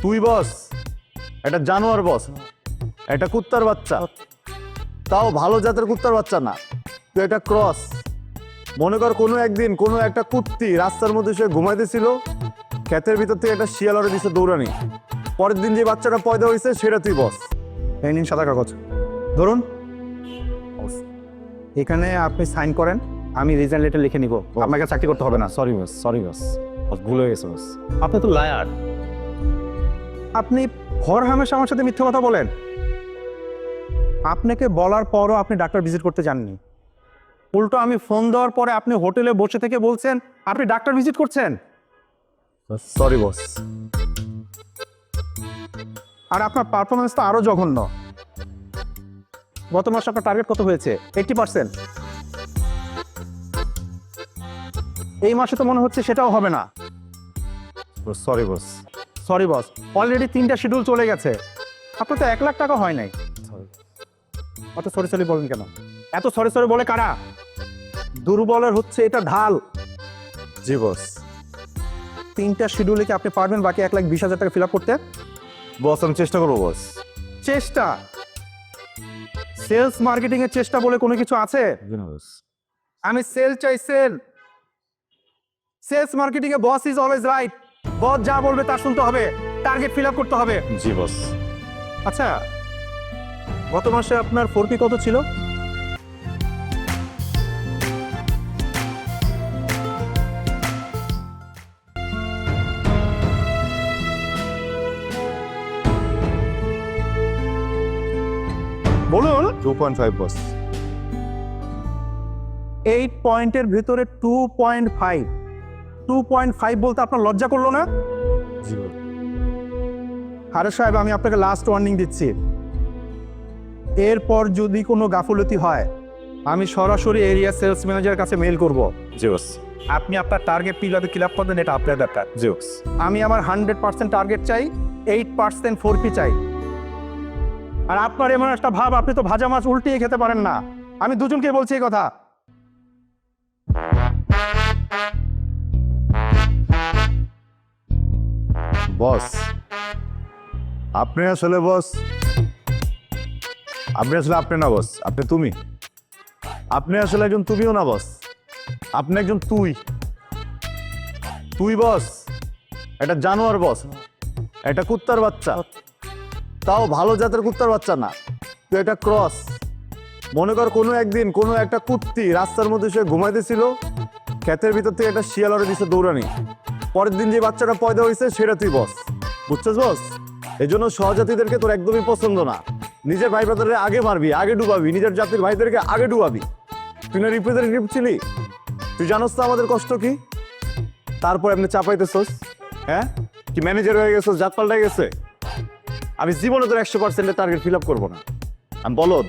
তুই বস, এটা জানোয়ার বস, এটা কুত্তার বাচ্চা, তাও ভালো জাতের কুত্তার বাচ্চা না, তুই এটা ক্রস। মনে কর কোনো একদিন কোনো একটা কুত্তি রাস্তার মধ্যে সে ঘুমাইতেছিল, ক্ষেতের ভিতর থেকে একটা শিয়াল ওরে দিছে দৌড়ানি, পরের দিন যে বাচ্চাটা পয়দা হয়েছে সেটা তুই বস। এই নিন সাদা কাগজ, ধরুন। এখানে আপনি সাইন করেন, আমি রিজাইন লেটার লিখে নিব। আপনাকে চাকরি করতে হবে না। সরি বস, সরি বস, ভুল হয়ে গেছে বস। আপনি তো লায়ার। আপনি হর হামেশা আমার সাথে মিথ্যা কথা বলেন। আপনাকে বলার পরও আপনি ডাক্তার ভিজিট করতে যাননি, উল্টো আমি ফোন দেওয়ার পরে আপনি হোটেলে বসে থেকে বলছেন আপনি ডাক্তার ভিজিট করছেন। Sorry boss. আর আপনার পারফরমেন্স তো আরো জঘন্য। গত মাসে আপনার টার্গেট কত হয়েছে? 80%। এই মাসে তো মনে হচ্ছে সেটাও হবে না। Sorry boss. Sorry boss, already 3টা শিডিউল চলে গেছে। আপনার তো 1 লাখ টাকা হয় নাই। অত সরি সরি বলেন কেন? এত সরি সরি বলে কারা? দুর্বলের হচ্ছে এটা ঢাল। জি বস। 3টা শিডিউলে কি আপনি পারবেন বাকি 1,20,000 টাকা ফিল আপ করতে? বস আমি চেষ্টা করবো বস। চেষ্টা? সেলস মার্কেটিং এর চেষ্টা বলে কোনো কিছু আছে? আমি সেল চাই, সেল। সেলস মার্কেটিং এ boss is always right. Boss যা বলবে তা শুনতে হবে, টার্গেট ফিল আপ করতে হবে। জি বস। আচ্ছা, গত মাসে আপনার 4P কত ছিল? বলুন। 2.5 বস। 8 পয়েন্টের ভিতরে 2.5। 2.5 বলতে আপনার লজ্জা করলো না? জি বস। আরে সাহেব, আমি আপনাকে লাস্ট ওয়ার্নিং দিচ্ছি, এরপর যদি কোনো গাফলতি হয় আমি সরাসরি এরিয়া সেলস ম্যানেজারের কাছে মেইল করব। জি বস। আপনি আপনার টার্গেট কিভাবে ফিল আপ করবেন এটা আপনার ব্যাপার। জি বস। আমি আমার 100% টার্গেট চাই, 8% 4P চাই। আর আপনার এমন একটা ভাব, আপনি তো ভাজা মাছ উল্টিয়ে খেতে পারেন না। আমি দুজনকে বলছি এই কথা। বস আপনি আসলে বস, আপনি আসলে আপনি না বস, আপনি তুমি। আপনি আসলে একজন তুমিও না বস, আপনি একজন তুই। তুই বস, এটা জানোয়ার বস, এটা কুত্তার বাচ্চা, তাও ভালো জাতের কুত্তার বাচ্চা না, তুই এটা ক্রস। মনে কর কোনো একদিন কোনো একটা কুত্তি রাস্তার মধ্যে সে ঘুমাইতেছিল, ক্ষেতের ভিতর থেকে একটা শিয়াল ওরে দিছে দৌড়ানি, পরের দিন যে বাচ্চাটা পয়দা হয়েছে সেটা তুই বস। বুঝছিস বস? এই জন্য সহজাতিদেরকে তোর একদমই পছন্দ না। নিজের ভাই ব্রাদারের আগে মারবি, আগে ডুবাবি, নিজের জাতির ভাইদেরকে আগে ডুবাবি। তুই না রিপ্রেজেন্টেটিভ ছিলি? তুই জানোস তো আমাদের কষ্ট কি? তারপর এমনি চাপাইতেছস, হ্যাঁ? কি ম্যানেজার হয়ে গেছস, জাত পাল্টাই গেছে? আমি জীবনে তোর 100%-এর টার্গেট ফিল আপ করবো না। আমি বলদ,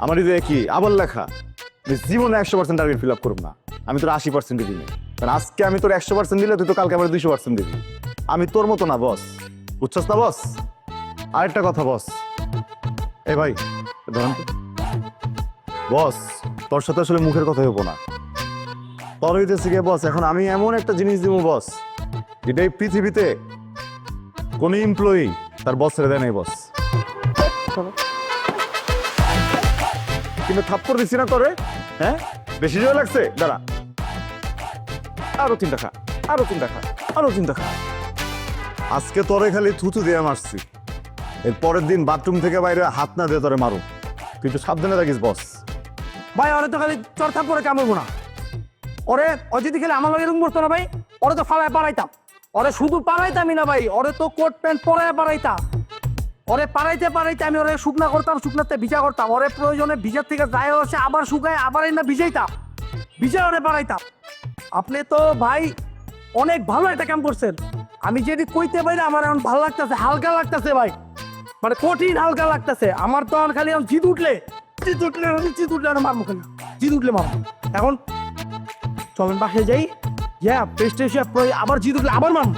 আমার হৃদয়ে কি আবার লেখা, আমি জীবনে 100% টার্গেট ফিল আপ করবো না। আমি তোর 80% দিবি না, কারণ আজকে আমি তোর 100% দিলে তুই তো কালকে আমার 200% দিবি। আমি তোর মতো না বস, বুঝছস না বস? আরেকটা কথা বস, এ ভাই ধরেন তো। বস তোর সাথে আসলে মুখের কথা হইব না, তোর হইতেছে গিয়ে বস এখন আমি এমন একটা জিনিস দিব বস, যেটা এই পৃথিবীতে কোন এমপ্লয়ি তার বসের দেয় নাই বস। কিন্তু থাপ্পড় দিচ্ছি না তোরে, হ্যাঁ? বেশি জোর লাগছে? দাঁড়া, আরো 3টা খা, আরো 3টা খা, আরো 3টা খা। আজকে তোরে খালি থুতু দিয়ে মারছি, এর পরের দিন বাথরুম থেকে বাইরে হাত না দিয়ে তোরে মারু। তুই একটু সাবধানে থাকিস বস। ভাই ওরে তো খালি চড়থাপ করে কামড়বো না। ওরে অজিতি খেলে আমার লাগে এরকম করতো না ভাই। ওরে তো ফালায় পাড়াইতাম, ওরে শুধু পাড়াইতামই না ভাই, ওরে তো কোট প্যান্ট পরায় পাড়াইতাম। ওরে পাড়াইতে পাড়াইতে আমি ওরে শুকনা করতাম, শুকনাতে ভিজা করতাম। ওরে প্রয়োজনে ভিজার থেকে যায় আসে আবার শুকায় আবার না ভিজাইতাম, ভিজা ওরে পাড়াইতাম। আপনি তো ভাই অনেক ভালো একটা কাম করছেন। আমি যেটি কইতে পারি আমার এখন ভালো লাগতেছে, হালকা লাগতেছে ভাই, মানে কঠিন হালকা লাগতেছে। আমার তো এখন খালি এখন জিদ উঠলে আমি মারবো কেন, জিদ উঠলে মারবো। এখন চলেন বাসায় যাই, প্রেস্টেশন আবার জিদ উঠলে আবার মারবো।